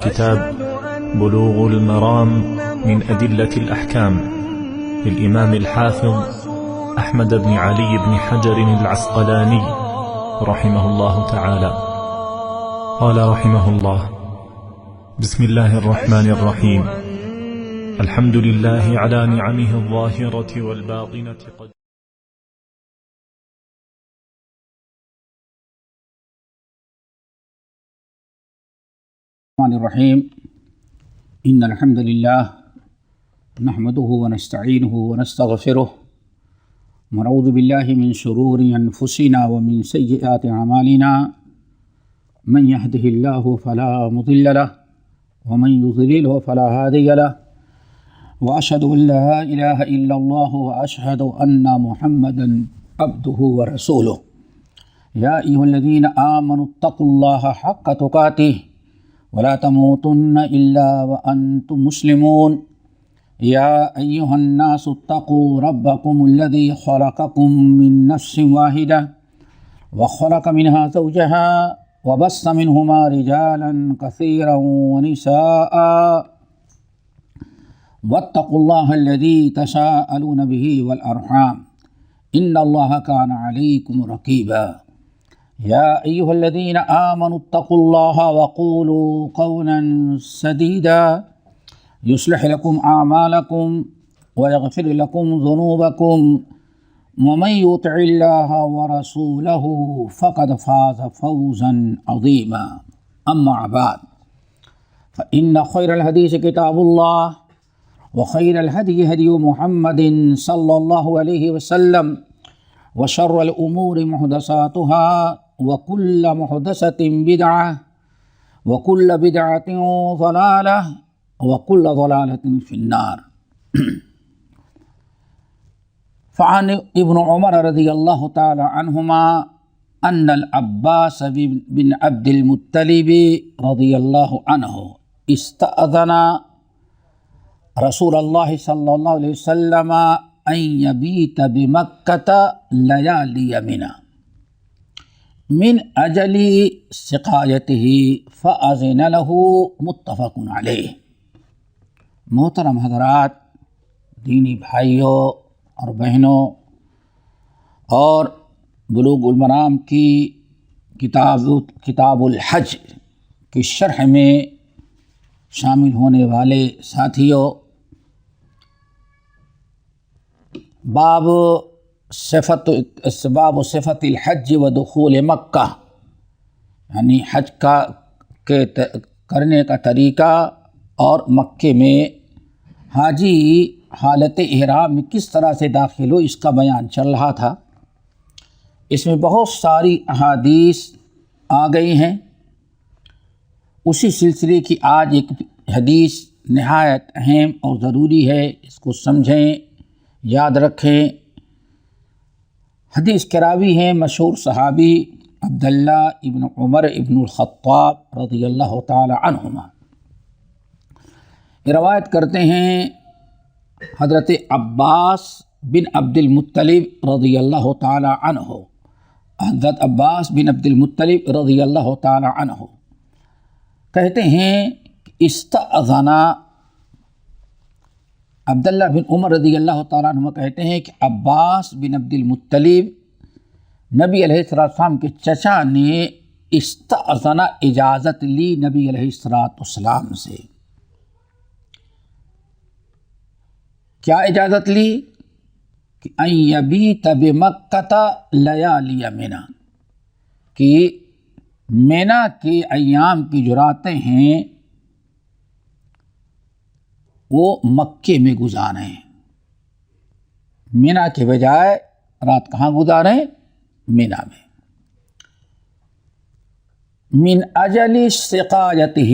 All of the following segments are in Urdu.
كتاب بلوغ المرام من أدلة الأحكام للإمام الحافظ أحمد بن علي بن حجر العسقلاني رحمه الله تعالى. قال رحمه الله: بسم الله الرحمن الرحيم. الحمد لله على نعمه الظاهرة والباطنة. الرحمن الرحيم. إن الحمد لله نحمده ونستعينه ونستغفره ونعوذ بالله من شرور أنفسنا ومن سيئات أعمالنا. من يهده الله فلا مضل له ومن يضلله فلا هادي له، وأشهد أن لا إله إلا الله وأشهد أن محمدا عبده ورسوله. يا أيها الذين آمنوا اتقوا الله حق تقاته ولا تموتن إلا وأنتم مسلمون. يا أيها الناس اتقوا ربكم الذي خلقكم من نفس واحدة وخلق منها زوجها وبث منهما رجالا كثيرا ونساء، واتقوا الله الذي تساءلون به والأرحام إن الله كان عليكم رقيبا. يا أيها الذين آمنوا اتقوا الله وقولوا قولا سديدا يصلح لكم أعمالكم ويغفر لكم ذنوبكم، ومن يطع الله ورسوله فقد فاز فوزا عظيما. أما بعد، فإن خير الحديث كتاب الله وخير الهدي هدي محمد صلى الله عليه وسلم، وشر الأمور محدثاتها وكل محدثة بدعة وكل بدعة ضلالة وكل ضلالة في النار. فعن ابن عمر رضي الله تعالى عنهما أن العباس بن عبد المطلب رضي الله عنه استأذن رسول الله صلى الله عليه وسلم أن يبيت بمكة ليالي منى من أجل سقايته فأذن له. متفق علیہ. محترم حضرات، دینی بھائیوں اور بہنوں، اور بلوغ المرام کی کتاب الحج کی شرح میں شامل ہونے والے ساتھیوں، باب صفت الحج و دخول مکہ، یعنی حج کے کرنے کا طریقہ اور مکے میں حاجی حالت احرام میں کس طرح سے داخل ہو، اس کا بیان چل رہا تھا. اس میں بہت ساری احادیث آ گئی ہیں. اسی سلسلے کی آج ایک حدیث نہایت اہم اور ضروری ہے، اس کو سمجھیں، یاد رکھیں. حدیث کے راوی ہیں مشہور صحابی عبداللہ ابن عمر ابن الخطاب رضی اللہ تعالی عنہما. یہ روایت کرتے ہیں حضرت عباس بن عبد المطلب رضی اللہ تعالی عنہ. حضرت عباس بن عبد المطلب رضی اللہ تعالی عنہ کہتے ہیں استأذن عبداللہ بن عمر رضی اللہ تعالیٰ عنہ کہتے ہیں کہ عباس بن عبد المطلب نبی علیہ السلام کے چچا نے استأذن اجازت لی نبی علیہ السلام سے. کیا اجازت لی؟ کہ ان یبیت بمکہ لیالی منی، کہ منی کے ایام کی جو راتیں ہیں وہ مکے میں گزاریں. منی کے بجائے رات کہاں گزاریں؟ منی میں. من اجل سقایتہ،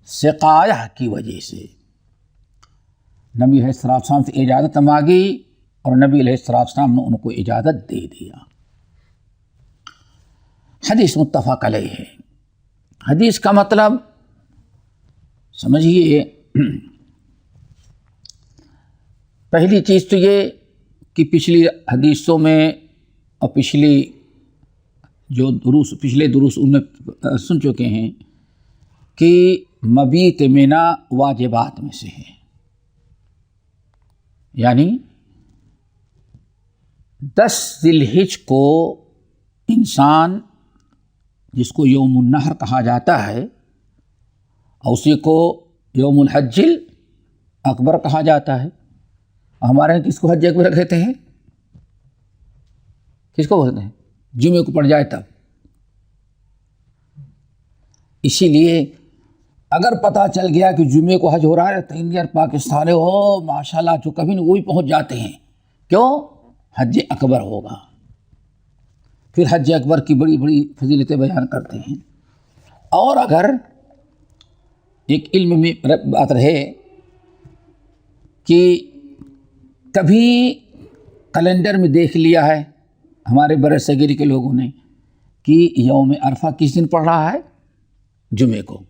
سقایہ کی وجہ سے نبی علیہ السلام سے اجازت مانگی اور نبی علیہ السلام نے ان کو اجازت دے دیا. حدیث متفق علیہ ہے. حدیث کا مطلب سمجھیے. پہلی چیز تو یہ کہ پچھلی حدیثوں میں اور پچھلے دروس ان میں سن چکے ہیں کہ مبیت منا واجبات میں سے ہے، یعنی 10 ذی الحجہ کو انسان، جس کو یوم النحر کہا جاتا ہے، اور اسی کو یوم الحج اکبر کہا جاتا ہے. ہمارے یہاں کس کو حج اکبر کہتے ہیں؟ کس کو کہتے ہیں؟ جمعے کو پڑ جائے تب. اسی لیے اگر پتہ چل گیا کہ جمعے کو حج ہو رہا ہے تو انڈیا اور پاکستان ہو ماشاءاللہ جو کبھی نہیں وہی پہنچ جاتے ہیں. کیوں؟ حج اکبر ہوگا. پھر حج اکبر کی بڑی بڑی فضیلتیں بیان کرتے ہیں. اور اگر ایک علم میں بات رہے کہ کبھی کیلنڈر میں دیکھ لیا ہے ہمارے برِ صغیر کے لوگوں نے کہ یوم عرفہ کس دن پڑ رہا ہے؟ جمعے کو،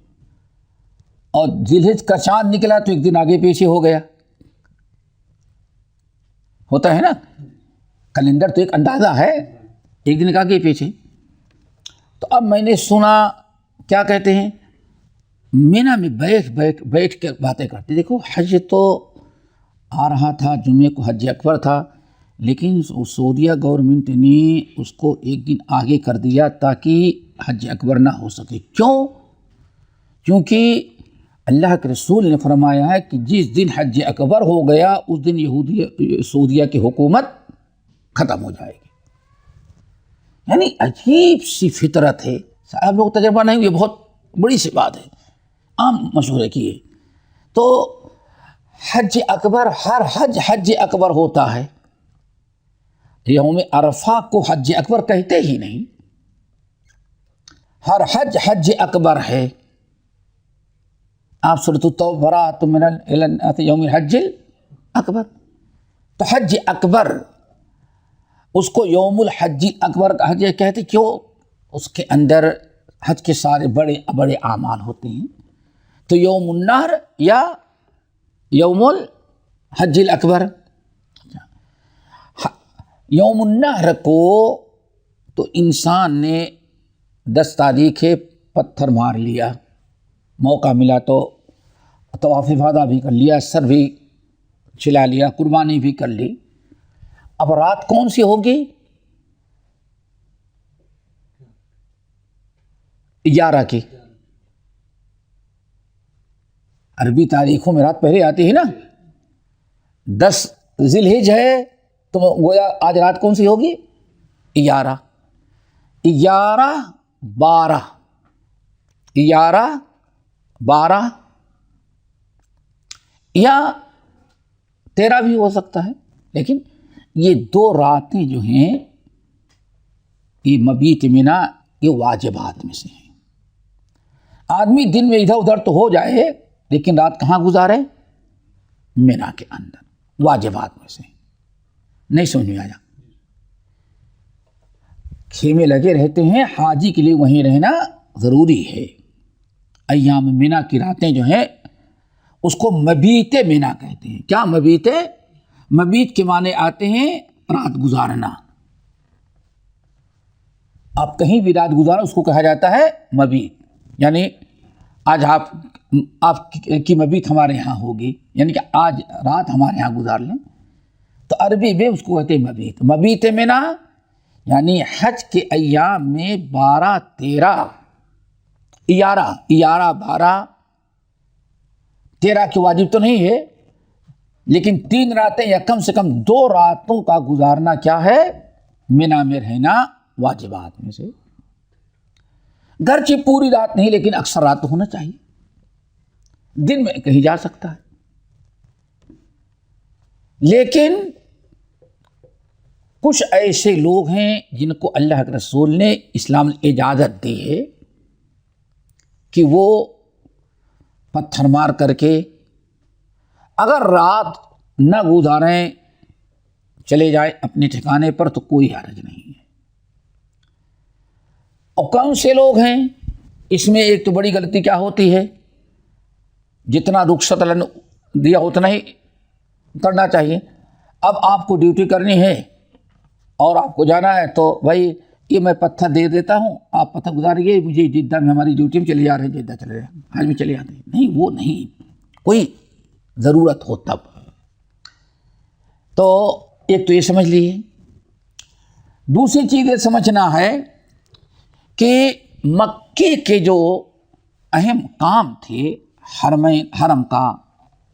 اور ذی الحجہ کا چاند نکلا تو ایک دن آگے پیچھے ہو گیا. ہوتا ہے نا، کیلنڈر تو ایک اندازہ ہے، ایک دن کا آگے پیچھے. تو اب میں نے سنا کیا کہتے ہیں، مینا میں بیٹھ کے باتیں کرتے. دیکھو حج تو آ رہا تھا، جمعے کو حج اکبر تھا، لیکن سعودیہ گورنمنٹ نے اس کو ایک دن آگے کر دیا تاکہ حج اکبر نہ ہو سکے. کیوں؟ کیونکہ اللہ کے رسول نے فرمایا ہے کہ جس دن حج اکبر ہو گیا اس دن سعودیہ کی حکومت ختم ہو جائے گی. یعنی عجیب سی فطرت ہے. صاحب لوگ تجربہ نہیں، یہ بہت بڑی سی بات ہے، عام مشورے کی ہے. تو حج اکبر، ہر حج اکبر ہوتا ہے. یوم عرفہ کو حج اکبر کہتے ہی نہیں، ہر حج اکبر ہے. آپ سورۃ التوبہ براۃ من یوم الحج اکبر، تو حج اکبر اس کو یوم الحج اکبر حج کہتے. کیوں؟ اس کے اندر حج کے سارے بڑے بڑے اعمال ہوتے ہیں. تو یوم النحر یا یوم الحج الاکبر، یوم النحر کو تو انسان نے 10 تاریخ پتھر مار لیا، موقع ملا تو طواف افاضہ بھی کر لیا، سر بھی چلا لیا، قربانی بھی کر لی. اب رات کون سی ہوگی؟ 11 کی. عربی تاریخوں میں رات پہلے آتی ہے نا. 10 ذی الحجہ ہے تو گویا آج رات کون سی ہوگی؟ 11 12 یا 13 بھی ہو سکتا ہے. لیکن یہ 2 راتیں جو ہیں یہ مبیت منا، یہ واجبات میں سے ہیں. آدمی دن میں ادھر ادھر تو ہو جائے لیکن رات کہاں گزارے؟ منا کے اندر. واجبات میں سے. نہیں سمجھ میں آیا؟ خیمے لگے رہتے ہیں، حاجی کے لیے وہیں رہنا ضروری ہے. ایام منا کی راتیں جو ہیں اس کو مبیت منا کہتے ہیں. کیا مبیت؟ مبیت کے معنی آتے ہیں رات گزارنا. آپ کہیں بھی رات گزارا اس کو کہا جاتا ہے مبیت. یعنی آج آپ کی مبیت ہمارے یہاں ہوگی، یعنی کہ آج رات ہمارے یہاں گزار لیں، تو عربی میں اس کو کہتے ہیں مبیت. مبیت منا یعنی حج کے ایام میں 12 13 11 12 13 کی واجب تو نہیں ہے، لیکن 3 راتیں یا کم سے کم 2 راتوں کا گزارنا کیا ہے؟ منا میں رہنا واجبات میں سے. گرچہ پوری رات نہیں لیکن اکثر رات تو ہونا چاہیے. دن میں کہیں جا سکتا ہے، لیکن کچھ ایسے لوگ ہیں جن کو اللہ کے رسول نے اسلام نے اجازت دی ہے کہ وہ پتھر مار کر کے اگر رات نہ گزاریں چلے جائیں اپنے ٹھکانے پر تو کوئی حرج نہیں ہے. اور کون سے لوگ ہیں اس میں؟ ایک تو بڑی غلطی کیا ہوتی ہے، جتنا رخصت اللہ نے دیا اتنا ہی کرنا چاہیے. اب آپ کو ڈیوٹی کرنی ہے اور آپ کو جانا ہے تو بھائی یہ میں پتھر دے دیتا ہوں، آپ پتھر گزاریے، مجھے جدہ میں ہماری ڈیوٹی میں چلے جا رہے ہیں، جدہ چلے جائیں، حج میں چلے جاتے ہیں. نہیں، وہ نہیں، کوئی ضرورت ہو تب. تو ایک تو یہ سمجھ لیجیے. دوسری چیز یہ سمجھنا ہے کہ مکے کے جو اہم کام تھے حرم کا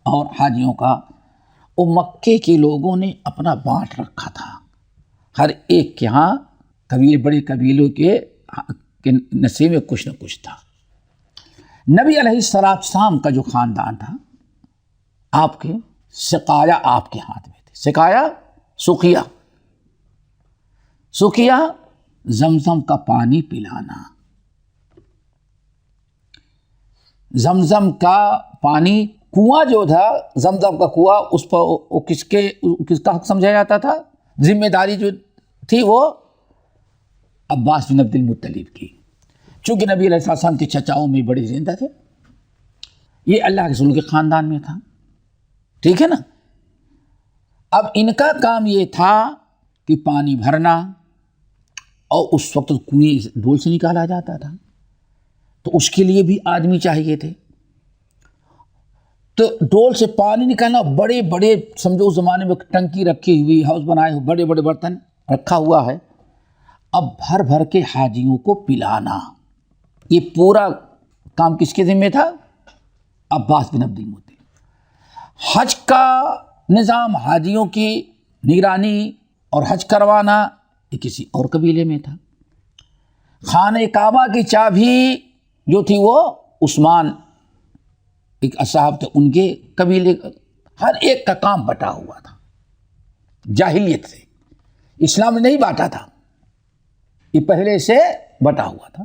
اور حاجیوں کا، وہ مکے کے لوگوں نے اپنا بانٹ رکھا تھا. ہر ایک کے ہاں بڑے قبیلوں کے نصیب میں کچھ نہ کچھ تھا. نبی علیہ السلام کا جو خاندان تھا، آپ کے سقایا آپ کے ہاتھ میں تھے. سقیا زمزم کا پانی پلانا. زمزم کا پانی، کنواں جو تھا زمزم کا کنواں، اس پر کس کا حق سمجھا جاتا تھا؟ ذمہ داری جو تھی وہ عباس بن عبد المطلب کی. چونکہ نبی علیہ السلام کے چچاؤں میں بڑے زندہ تھے، یہ اللہ کے رسول کے خاندان میں تھا. ٹھیک ہے نا. اب ان کا کام یہ تھا کہ پانی بھرنا، اور اس وقت کنویں ڈول سے نکالا جاتا تھا، تو اس کے لیے بھی آدمی چاہیے تھے. تو ڈول سے پانی نکالنا، بڑے بڑے سمجھو اس زمانے میں ٹنکی رکھی ہوئی، ہاؤس بنائے ہوئے بڑے بڑے برتن رکھا ہوا ہے. اب بھر بھر کے حاجیوں کو پلانا، یہ پورا کام کس کے ذمہ تھا؟ عباس بن عبد المطلب. حج کا نظام، حاجیوں کی نگرانی اور حج کروانا، یہ کسی اور قبیلے میں تھا. خانہ کعبہ کی چابی جو تھی وہ عثمان ایک اصحاب تھے، ان کے قبیلے کا. ہر ایک کا کام بٹا ہوا تھا. جاہلیت سے، اسلام نے نہیں بانٹا تھا، یہ پہلے سے بٹا ہوا تھا.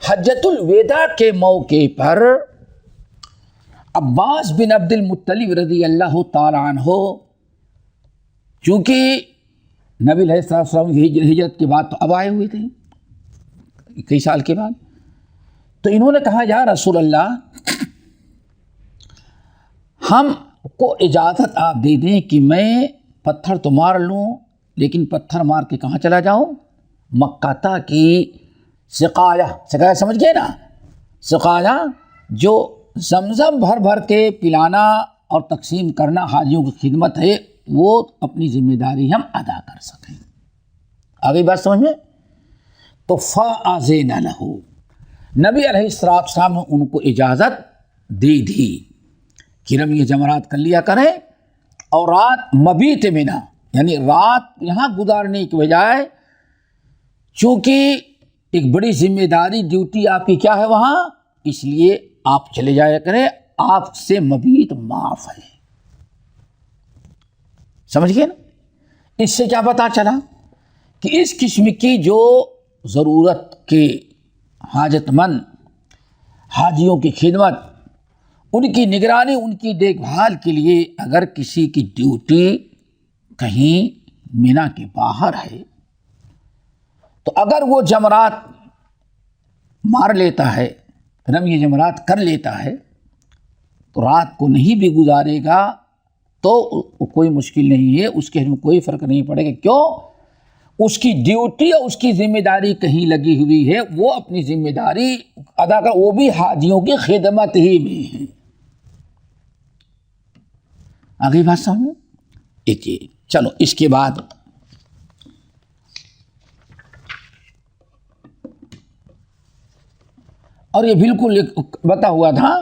حجۃ الوداع کے موقع پر عباس بن عبد المطلب رضی اللہ تعالی عنہ، چونکہ نبی علیہ السلام ہجرت کے بعد تو اب آئے ہوئے تھے کئی سال کے بعد، تو انہوں نے کہا یا رسول اللہ، ہم کو اجازت آپ دے دیں کہ میں پتھر تو مار لوں، لیکن پتھر مار کے کہاں چلا جاؤں؟ مکہ کی سقایا سمجھ گئے نا؟ سقایا جو زمزم بھر بھر کے پلانا اور تقسیم کرنا حاجیوں کی خدمت ہے، وہ اپنی ذمہ داری ہم ادا کر سکیں. آگے بات سمجھ میں؟ تو فَأَذِنَ لَهُ، نبی علیہ السلام نے ان کو اجازت دے دی کہ رمی جمرات کر لیا کریں، اور رات مبیت منا، یعنی رات یہاں گزارنے کی بجائے، چونکہ ایک بڑی ذمہ داری ڈیوٹی آپ کی کیا ہے وہاں، اس لیے آپ چلے جایا کریں، آپ سے مبیت معاف ہے. سمجھ گئے نا؟ اس سے کیا پتا چلا کہ اس قسم کی جو ضرورت کے حاجت مند حاجیوں کی خدمت، ان کی نگرانی، ان کی دیکھ بھال کے لیے اگر کسی کی ڈیوٹی کہیں مینا کے باہر ہے، تو اگر وہ جمرات مار لیتا ہے، رمی جمرات کر لیتا ہے، تو رات کو نہیں بھی گزارے گا تو کوئی مشکل نہیں ہے، اس کے میں کوئی فرق نہیں پڑے گا. کیوں؟ اس کی ڈیوٹی اور اس کی ذمہ داری کہیں لگی ہوئی ہے، وہ اپنی ذمہ داری ادا کر، وہ بھی حاجیوں کی خدمت ہی میں ہے. آگے بات سمجھو. چلو اس کے بعد اور یہ بالکل بتا ہوا تھا،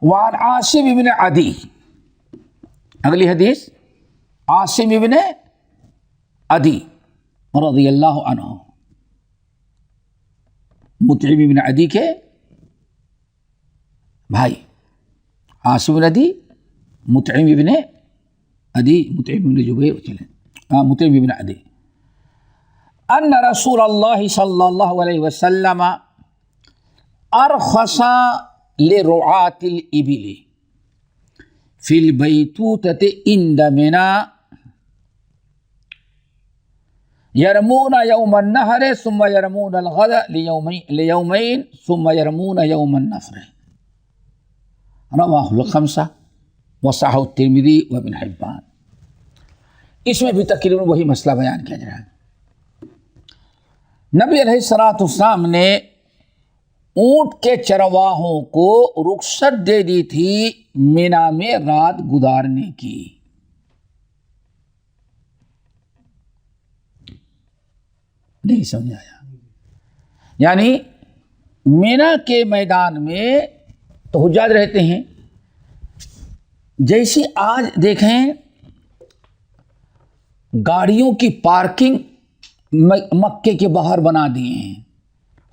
وعن عاصم بن عدی، اگلی حدیث عاصم بن عدی رضی اللہ عنہ، مطعم بن عدی کے بھائی، عاصم بن عدی، مطعم بن عدی، مطعم بن جبیر، مطعم بن عدی، ان رسول اللہ صلی اللہ علیہ وسلم ارخص لرعاة الابل فی البیتوتة عند منی یرمون یوم النحر ثم یرمون الغد لیومین ثم یرمون یوم النفر. رواہ الخمسہ وصححہ الترمذی وابن حبان. اس میں بھی تقریباً وہی مسئلہ بیان کیا جا رہا ہے. نبی علیہ الصلوۃ والسلام نے اونٹ کے چرواہوں کو رخصت دے دی تھی مینا میں رات گزارنے کی. نہیں سمجھ آیا؟ یعنی مینا کے میدان میں تو حجاج رہتے ہیں. جیسی آج دیکھیں گاڑیوں کی پارکنگ مکے کے باہر بنا دیے ہیں.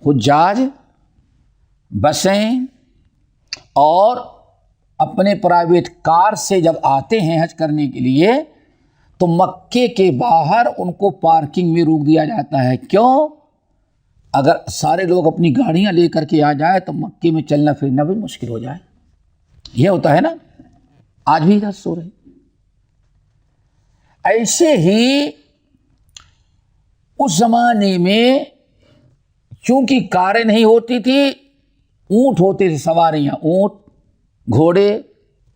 حجاج بسیں اور اپنے پرائیویٹ کار سے جب آتے ہیں حج کرنے کے لیے تو مکے کے باہر ان کو پارکنگ میں روک دیا جاتا ہے. کیوں؟ اگر سارے لوگ اپنی گاڑیاں لے کر کے آ جائے تو مکے میں چلنا پھرنا بھی مشکل ہو جائے. یہ ہوتا ہے نا، آج بھی حج ہو رہے. ایسے ہی اس زمانے میں چونکہ کاریں نہیں ہوتی تھی، اونٹ ہوتے تھے، سواریاں، اونٹ، گھوڑے،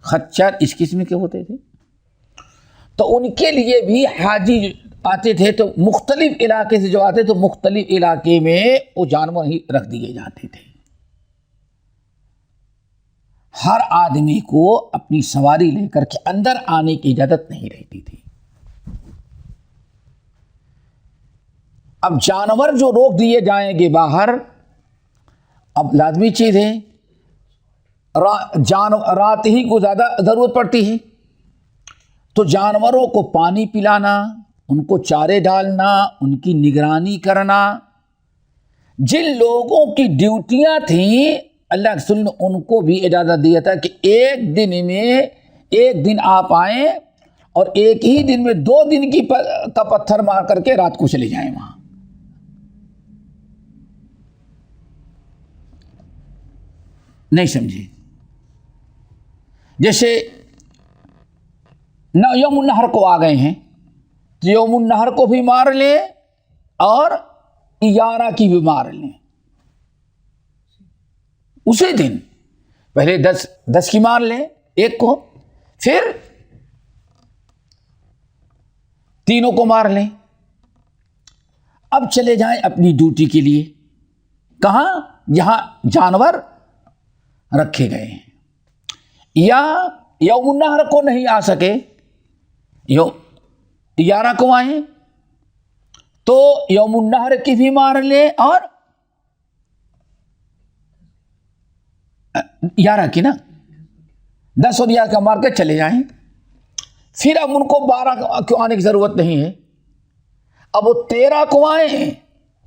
خچر اس قسم کے ہوتے تھے. تو ان کے لیے بھی حاجی آتے تھے تو مختلف علاقے سے جو آتے تو مختلف علاقے میں وہ جانور ہی رکھ دیے جاتے تھے. ہر آدمی کو اپنی سواری لے کر کے اندر آنے کی اجازت نہیں رہتی تھی. اب جانور جو روک دیے جائیں گے باہر، اب لازمی چیز ہے رات ہی کو زیادہ ضرورت پڑتی ہے تو جانوروں کو پانی پلانا، ان کو چارے ڈالنا، ان کی نگرانی کرنا. جن لوگوں کی ڈیوٹیاں تھیں اللہ کے رسول نے ان کو بھی اجازت دیا تھا کہ ایک دن آپ آئیں اور ایک ہی دن میں 2 دن کا پتھر مار کر کے رات کو چلے جائیں وہاں. نہیں سمجھے؟ جیسے یوم النحر کو آ گئے ہیں تو یوم النحر کو بھی مار لیں اور 11 کی بھی مار لیں اسی دن. پہلے 10 کی مار لیں ایک کو، پھر تینوں کو مار لیں. اب چلے جائیں اپنی ڈیوٹی کے لیے. کہاں؟ جہاں جانور رکھے گئے ہیں. یا یوم النحر کو نہیں آ سکے، 11 کو آئیں تو یوم النحر کی بھی مار لیں اور 11 کی نا 10 اور 11 کا مار کے چلے جائیں. پھر اب ان کو 12 کو آنے کی ضرورت نہیں ہے. اب وہ 13 کو آئیں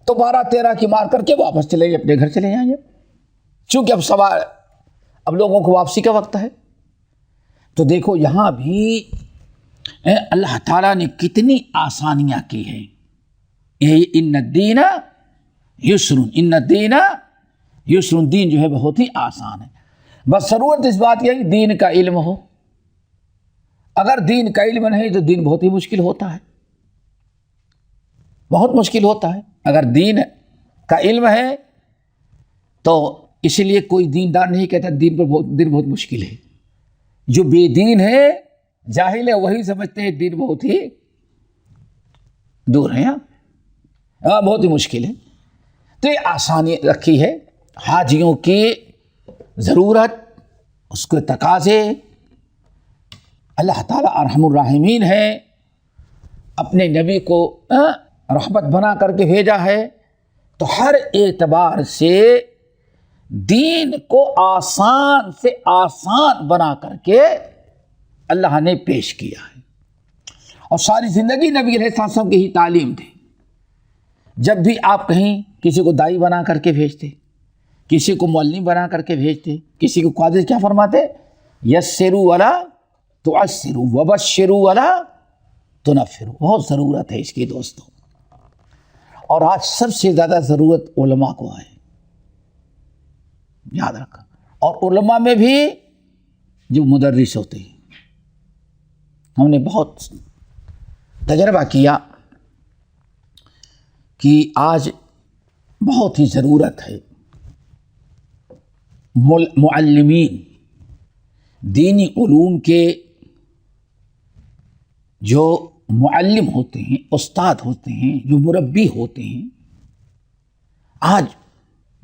تو 12-13 کی مار کر کے واپس چلے اپنے گھر چلے جائیں. چونکہ اب لوگوں کو واپسی کا وقت ہے. تو دیکھو یہاں بھی اللہ تعالیٰ نے کتنی آسانیاں کی ہیں. ان الدین یسر، ان الدین یسر، دین جو ہے بہت ہی آسان ہے. بس ضرورت اس بات کی ہے کہ دین کا علم ہو. اگر دین کا علم نہیں تو دین بہت ہی مشکل ہوتا ہے، بہت مشکل ہوتا ہے. اگر دین کا علم ہے تو اس لیے کوئی دیندار نہیں کہتا دین بہت مشکل ہے. جو بے دین ہے، جاہل ہے، وہی سمجھتے ہیں دین بہت ہی دور ہے، بہت ہی مشکل ہے. تو یہ آسانی رکھی ہے. حاجیوں کی ضرورت، اس کے تقاضے، اللہ تعالیٰ ارحم الراحمین ہے، اپنے نبی کو رحمت بنا کر کے بھیجا ہے. تو ہر اعتبار سے دین کو آسان سے آسان بنا کر کے اللہ نے پیش کیا ہے. اور ساری زندگی نبی علیہ السلام کی ہی تعلیم تھی. جب بھی آپ کہیں کسی کو دائی بنا کر کے بھیجتے، کسی کو معلم بنا کر کے بھیجتے، کسی کو قاضی، کیا فرماتے؟ یسروا ولا تعسروا وبشروا ولا تنفروا. بہت ضرورت ہے اس کی دوستوں. اور آج سب سے زیادہ ضرورت علماء کو ہے، یاد رکھا. اور علماء میں بھی جو مدرس ہوتے ہیں، ہم نے بہت تجربہ کیا کہ آج بہت ہی ضرورت ہے معلمین دینی علوم کے جو معلم ہوتے ہیں، استاد ہوتے ہیں، جو مربی ہوتے ہیں، آج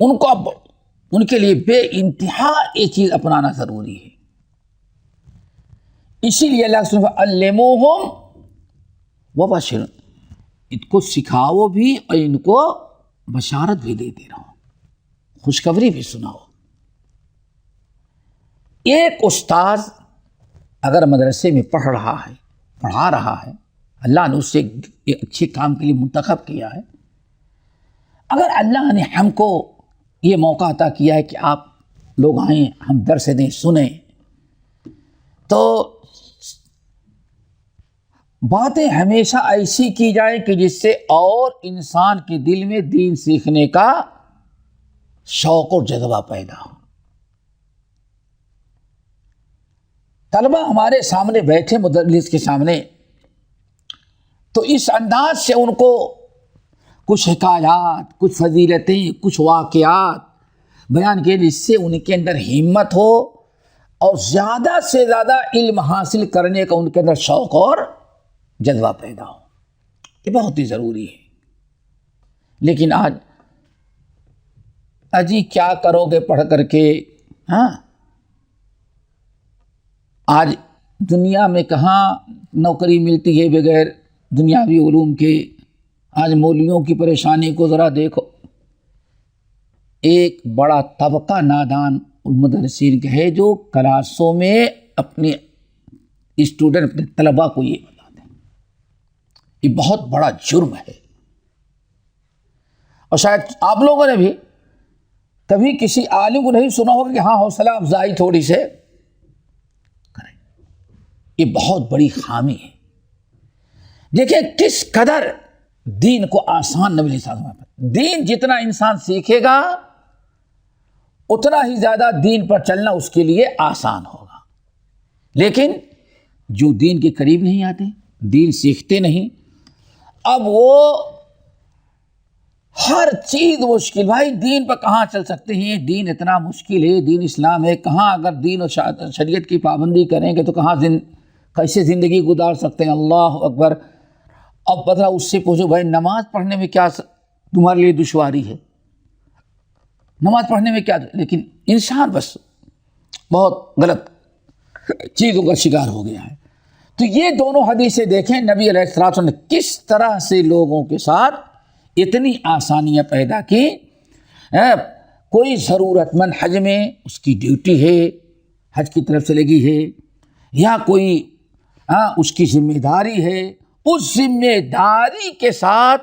ان کے لیے بے انتہا یہ چیز اپنانا ضروری ہے۔ اسی لیے اللہ سبحانہ علموہم وبشر، ان کو سکھاؤ بھی اور ان کو بشارت بھی دیتے رہو، خوشخبری بھی سناؤ۔ ایک استاذ اگر مدرسے میں پڑھا رہا ہے، اللہ نے اسے ایک اچھے کام کے لیے منتخب کیا ہے، اگر اللہ نے ہم کو یہ موقع عطا کیا ہے کہ آپ لوگ آئیں، ہم درس دیں، سنیں، تو باتیں ہمیشہ ایسی کی جائیں کہ جس سے اور انسان کے دل میں دین سیکھنے کا شوق اور جذبہ پیدا ہو۔ طلبہ ہمارے سامنے بیٹھے مدرس کے سامنے، تو اس انداز سے ان کو کچھ حکایات، کچھ فضیلتیں، کچھ واقعات بیان کیے جس سے ان کے اندر ہمت ہو اور زیادہ سے زیادہ علم حاصل کرنے کا ان کے اندر شوق اور جذبہ پیدا ہو۔ یہ بہت ہی ضروری ہے۔ لیکن آج اجی کیا کرو گے پڑھ کر کے؟ آج دنیا میں کہاں نوکری ملتی ہے بغیر دنیاوی علوم کے؟ آج مولویوں کی پریشانی کو ذرا دیکھو۔ ایک بڑا طبقہ نادان مدرسین کا ہے جو کلاسوں میں اپنے اسٹوڈنٹ، اپنے طلباء کو یہ بتاتے ہیں۔ یہ بہت بڑا جرم ہے، اور شاید آپ لوگوں نے بھی کبھی کسی عالم کو نہیں سنا ہوگا کہ ہاں حوصلہ افزائی تھوڑی سے کریں۔ یہ بہت بڑی خامی ہے۔ دیکھیں کس قدر دین کو آسان نبی صلی اللہ علیہ وسلم، دین جتنا انسان سیکھے گا اتنا ہی زیادہ دین پر چلنا اس کے لیے آسان ہوگا۔ لیکن جو دین کے قریب نہیں آتے، دین سیکھتے نہیں، اب وہ ہر چیز مشکل، بھائی دین پر کہاں چل سکتے ہیں؟ دین اتنا مشکل ہے، دین اسلام ہے، کہاں اگر دین اور شریعت کی پابندی کریں گے تو کہاں کیسے زندگی گزار سکتے ہیں؟ اللہ اکبر۔ اب پتہ اس سے پوچھو بھائی نماز پڑھنے میں کیا تمہارے لیے دشواری ہے؟ نماز پڑھنے میں کیا؟ لیکن انسان بس بہت غلط چیزوں کا شکار ہو گیا ہے۔ تو یہ دونوں حدیثیں دیکھیں، نبی علیہ السلام نے کس طرح سے لوگوں کے ساتھ اتنی آسانیاں پیدا کی۔ کوئی ضرورت مند حج میں اس کی ڈیوٹی ہے، حج کی طرف سے لگی ہے، یا کوئی اس کی ذمہ داری ہے، اس ذمہ داری کے ساتھ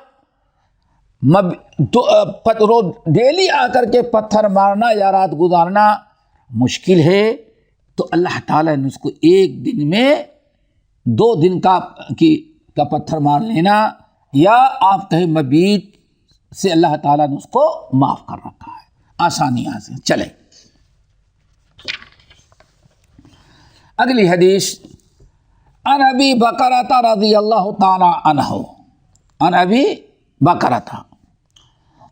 ڈیلی آ کر کے پتھر مارنا یا رات گزارنا مشکل ہے، تو اللہ تعالیٰ نے اس کو ایک دن میں 2 دن کا پتھر مار لینا، یا آپ کہیں مبیت سے اللہ تعالیٰ نے اس کو معاف کر رکھا ہے آسانیاں سے۔ چلیں اگلی حدیث، عن ابی بکرۃ رضی اللہ تعالی عنہ، عن ابی بکرۃ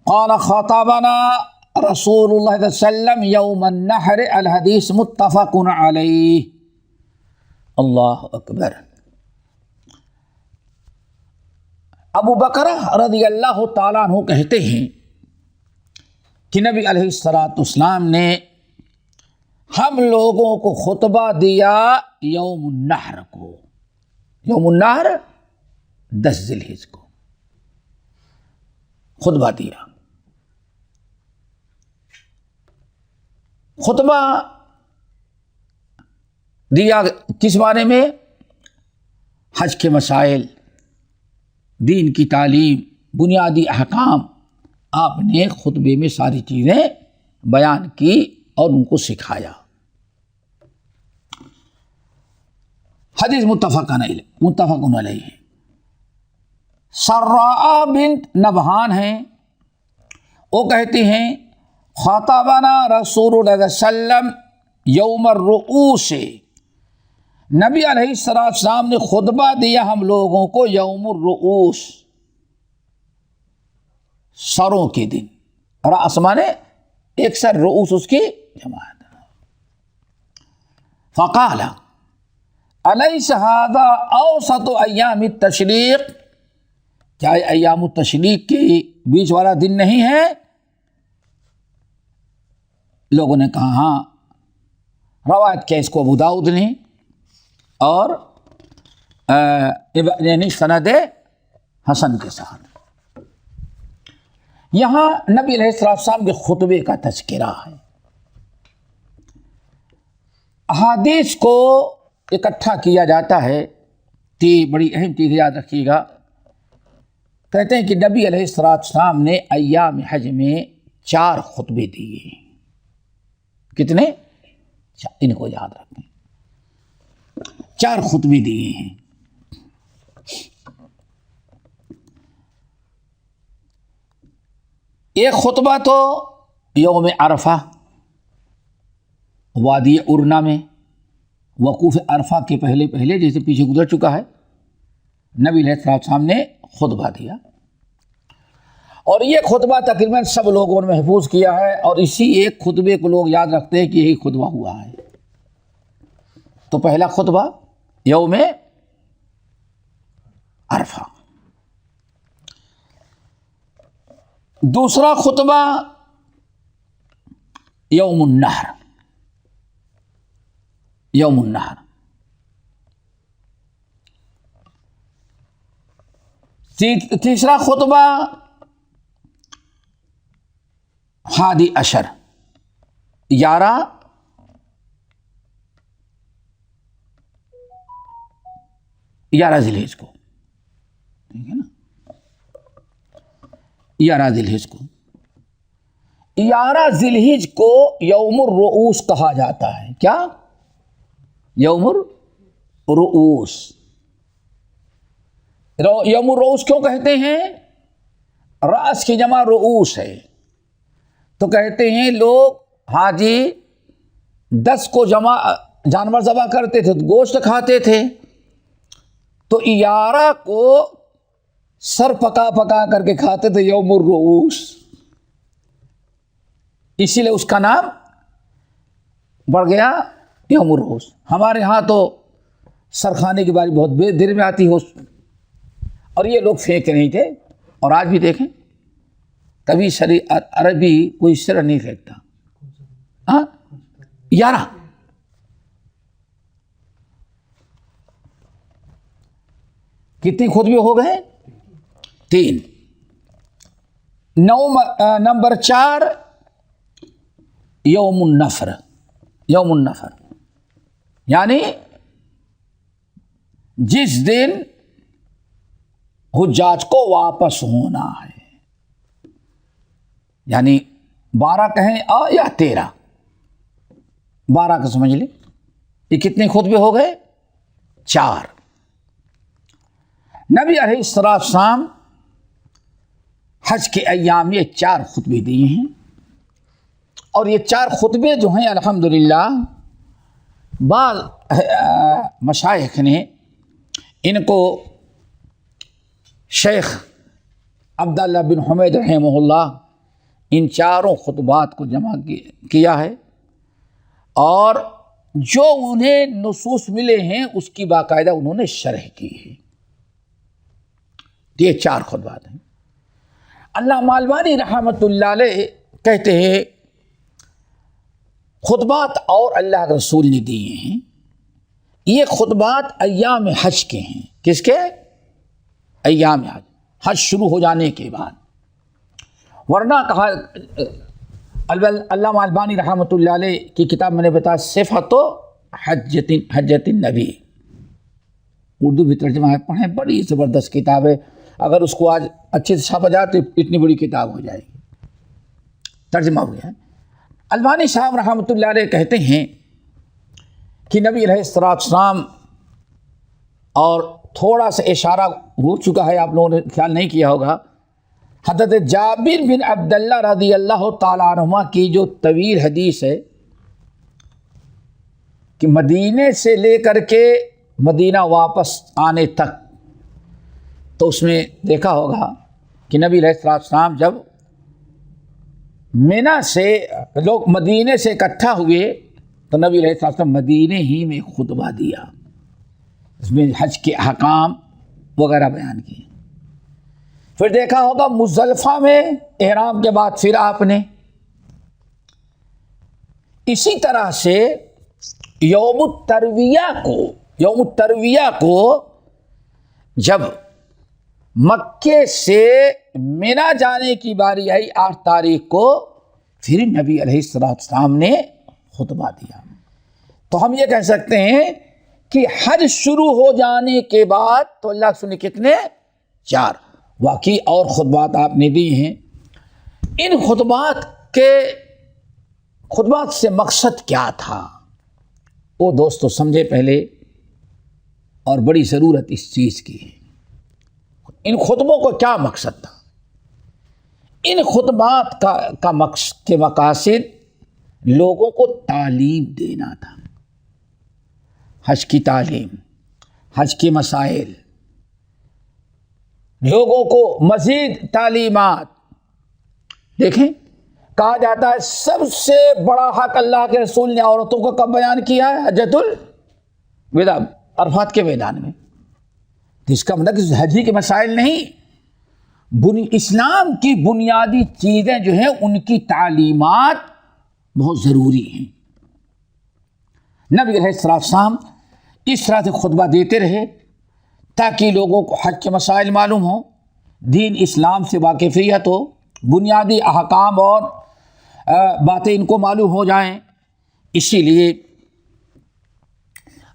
قال خطبنا رسول اللہ صلی اللہ علیہ وسلم یوم النحر، الحدیث متفق علیہ۔ اللہ اکبر۔ ابو بکرہ رضی اللہ تعالیٰ عنہ کہتے ہیں کہ نبی علیہ السلام نے ہم لوگوں کو خطبہ دیا یوم النحر کو۔ یوم النحر 10 ذی الحجہ کو خطبہ دیا۔ خطبہ دیا کس بارے میں؟ حج کے مسائل، دین کی تعلیم، بنیادی احکام آپ نے خطبے میں ساری چیزیں بیان کی اور ان کو سکھایا۔ حدیث متفق علیہ۔ سراء بنت نبہان ہیں، وہ کہتی ہیں خاطبنا رسول اللہ صلی اللہ علیہ وسلم یوم الرؤوس، نبی علیہ السلام نے خطبہ دیا ہم لوگوں کو یوم الرؤوس، سروں کے دن۔ راس مانے ایک سر، رؤوس اس کی جماعت۔ فقال الیس ھذا اوسط ایام التشریق، کیا ایام التشریق کے بیچ والا دن نہیں ہے؟ لوگوں نے کہا ہاں، روایت کیا اس کو ابو داؤد نے اور یعنی سند حسن کے ساتھ۔ یہاں نبی علیہ السلام کے خطبے کا تذکرہ ہے۔ احادیث کو اکٹھا کیا جاتا ہے، بڑی اہم چیز یاد رکھیے گا۔ کہتے ہیں کہ نبی علیہ السلام نے ایام حج میں 4 خطبے دیے۔ کتنے؟ ان کو یاد رکھیں، 4 خطبے دیے ہیں۔ ایک خطبہ تو یوم عرفہ وادی ارنا میں، وقوف عرفہ کے پہلے جیسے پیچھے گزر چکا ہے، نبی علیہ السلام نے خطبہ دیا، اور یہ خطبہ تقریباً سب لوگوں نے محفوظ کیا ہے، اور اسی ایک خطبے کو لوگ یاد رکھتے ہیں کہ یہی خطبہ ہوا ہے۔ تو پہلا خطبہ یوم عرفہ، دوسرا خطبہ یوم النحر، تیسرا خطبہ حادی عشر، 11 ذی الحجہ کو، ٹھیک ہے نا، 11 ذی الحجہ کو، 11 ذی الحجہ کو یوم الرؤوس کہا جاتا ہے۔ کیا؟ یوم الرؤوس۔ یوم الرؤوس کیوں کہتے ہیں؟ رأس کی جمع رؤوس ہے، تو کہتے ہیں لوگ حاجی 10 کو جمع جانور ذبح کرتے تھے تو گوشت کھاتے تھے، تو 11 کو سر پکا کر کے کھاتے تھے، یوم الرؤوس، اسی لیے اس کا نام بڑھ گیا یوم الرؤوس۔ ہمارے ہاں تو سر کھانے کی باری بہت دیر میں آتی ہو، اور یہ لوگ پھینکتے نہیں تھے، اور آج بھی دیکھیں کبھی عربی کوئی سر نہیں پھینکتا۔ 11 کتنی خطبے ہو گئے؟ 3۔ نمبر 4 یوم النفر، یعنی جس دن حجاج کو واپس ہونا ہے، یعنی 12 کہیں یا 13، 12 کا سمجھ لیں۔ یہ کتنے خطبے ہو گئے؟ 4۔ نبی علیہ السلام حج کے ایام میں 4 خطبے دیے ہیں، اور یہ 4 خطبے جو ہیں الحمدللہ بعض مشائخ نے ان کو شیخ عبداللہ بن حمید رحمہ اللہ ان 4 خطبات کو جمع کیا ہے، اور جو انہیں نصوص ملے ہیں اس کی باقاعدہ انہوں نے شرح کی ہے۔ یہ 4 خطبات ہیں۔ علامہ البانی رحمۃ اللہ علیہ کہتے ہیں خطبات اور اللہ کے رسول نے دیے ہیں، یہ خطبات ایام حج کے ہیں۔ کس کے؟ ایام حج شروع ہو جانے کے بعد، ورنہ کہا علامہ البانی رحمۃ اللہ علیہ کی کتاب میں نے بتایا صفت حجت النبی، اردو بھی ترجمہ ہے، پڑھیں، بڑی زبردست کتاب ہے، اگر اس کو آج اچھے سے چھاپا جائے تو اتنی بڑی کتاب ہو جائے گی، ترجمہ ہو گیا ہے۔ البانی صاحب رحمۃ اللہ علیہ کہتے ہیں کہ نبی علیہ السلام، اور تھوڑا سا اشارہ ہو چکا ہے، آپ لوگوں نے خیال نہیں کیا ہوگا، حضرت جابر بن عبداللہ رضی اللہ تعالیٰ عنہما کی جو طویل حدیث ہے کہ مدینے سے لے کر کے مدینہ واپس آنے تک، تو اس میں دیکھا ہوگا کہ نبی علیہ السلام جب منی سے لوگ مدینے سے اکٹھا ہوئے تو نبی علیہ الصلوۃ والسلام مدینے ہی میں خطبہ دیا، اس میں حج کے احکام وغیرہ بیان کیے۔ پھر دیکھا ہوگا مزدلفہ میں احرام کے بعد پھر آپ نے اسی طرح سے یوم الترویہ کو جب مکے سے مینا جانے کی باری آئی 8 تاریخ کو، پھر نبی علیہ السلام نے خطبہ دیا۔ تو ہم یہ کہہ سکتے ہیں کہ حج شروع ہو جانے کے بعد تو اللہ سنے کتنے 4 واقعی اور خطبات آپ نے دی ہیں۔ ان خطبات سے مقصد کیا تھا وہ دوستو سمجھے پہلے، اور بڑی ضرورت اس چیز کی ہے۔ ان خطبوں کو کیا مقصد تھا؟ ان خطبات کا مقاصد لوگوں کو تعلیم دینا تھا، حج کی تعلیم، حج کے مسائل، لوگوں کو مزید تعلیمات۔ دیکھیں کہا جاتا ہے سب سے بڑا حق اللہ کے رسول نے عورتوں کو کب بیان کیا ہے؟ حجۃ الوداع، عرفات کے میدان میں۔ تو اس کا مطلب حج کے مسائل نہیں، اسلام کی بنیادی چیزیں جو ہیں ان کی تعلیمات بہت ضروری ہیں۔ نبی علیہ السلام اس طرح سے خطبہ دیتے رہے تاکہ لوگوں کو حج کے مسائل معلوم ہوں، دین اسلام سے واقفیت ہو، بنیادی احکام اور باتیں ان کو معلوم ہو جائیں۔ اسی لیے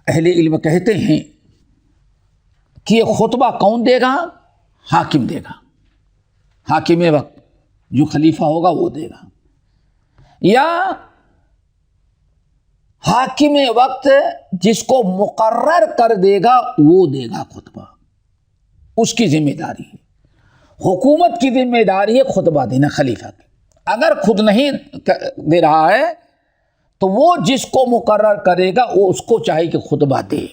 اہل علم کہتے ہیں کہ یہ خطبہ کون دے گا؟ حاکم دے گا، حاکم وقت جو خلیفہ ہوگا وہ دے گا، یا حاکم وقت جس کو مقرر کر دے گا وہ دے گا خطبہ، اس کی ذمہ داری ہے۔ حکومت کی ذمہ داری ہے خطبہ دینا خلیفہ کی۔ اگر خود نہیں دے رہا ہے تو وہ جس کو مقرر کرے گا وہ اس کو چاہیے کہ خطبہ دے،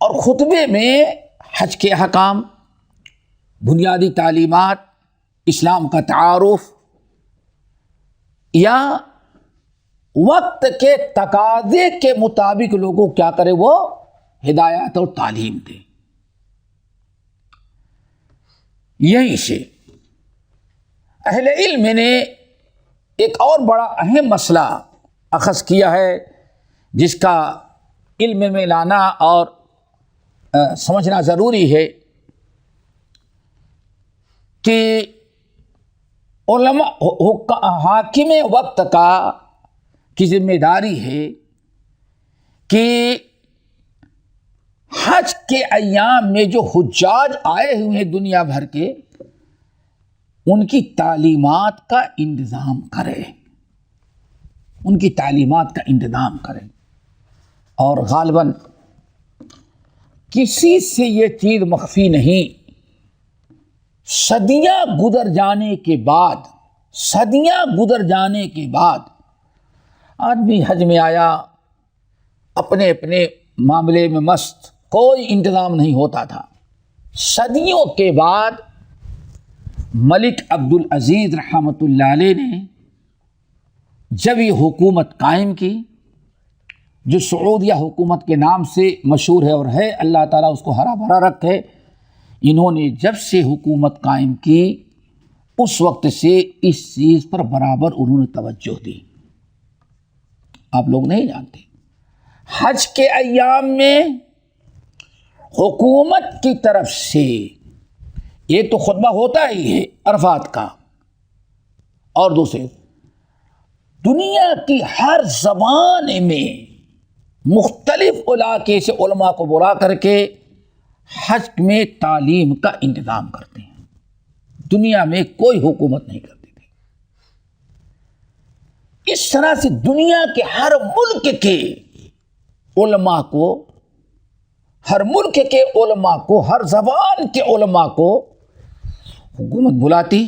اور خطبے میں حج کے احکام، بنیادی تعلیمات، اسلام کا تعارف، یا وقت کے تقاضے کے مطابق لوگوں کو کیا کرے، وہ ہدایات اور تعلیم دے۔ یہیں سے اہل علم نے ایک اور بڑا اہم مسئلہ اخذ کیا ہے جس کا علم میں لانا اور سمجھنا ضروری ہے کہ علماء حاکم وقت کی ذمہ داری ہے کہ حج کے ایام میں جو حجاج آئے ہوئے ہیں دنیا بھر کے، ان کی تعلیمات کا انتظام کرے، ان کی تعلیمات کا انتظام کرے۔ اور غالباً کسی سے یہ چیز مخفی نہیں، صدیاں گزر جانے کے بعد آدمی حج میں آیا، اپنے اپنے معاملے میں مست، کوئی انتظام نہیں ہوتا تھا۔ صدیوں کے بعد ملک عبدالعزیز رحمۃ اللہ علیہ نے جب یہ حکومت قائم کی، جو سعودیہ حکومت کے نام سے مشہور ہے اور ہے، اللہ تعالیٰ اس کو ہرا بھرا رکھے، انہوں نے جب سے حکومت قائم کی اس وقت سے اس چیز پر برابر انہوں نے توجہ دی۔ آپ لوگ نہیں جانتے، حج کے ایام میں حکومت کی طرف سے ایک تو خطبہ ہوتا ہی ہے عرفات کا، اور دوسرے دنیا کی ہر زبان میں مختلف علاقے سے علماء کو بلا کر کے حج میں تعلیم کا انتظام کرتے ہیں۔ دنیا میں کوئی حکومت نہیں کرتی تھی۔ اس طرح سے دنیا کے ہر ملک کے علماء کو، ہر زبان کے علماء کو حکومت بلاتی،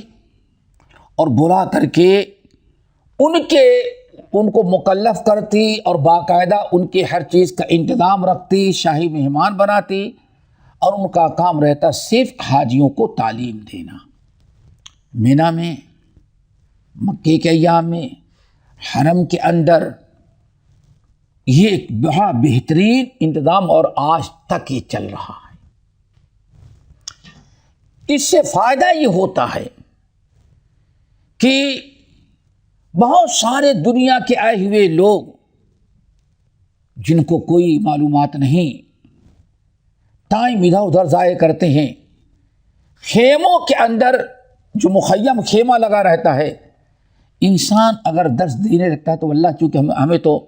اور بلا کر کے ان کو مکلف کرتی، اور باقاعدہ ان کے ہر چیز کا انتظام رکھتی، شاہی مہمان بناتی، اور ان کا کام رہتا صرف حاجیوں کو تعلیم دینا۔ مینا میں، مکے کے ایام میں، حرم کے اندر یہ ایک بہت بہترین انتظام اور آج تک یہ چل رہا ہے. اس سے فائدہ یہ ہوتا ہے کہ بہت سارے دنیا کے آئے ہوئے لوگ جن کو کوئی معلومات نہیں ٹائم ادھر ادھر ضائع کرتے ہیں. خیموں کے اندر جو مخیم خیمہ لگا رہتا ہے، انسان اگر درس دینے لگتا ہے تو اللہ چونکہ ہمیں تو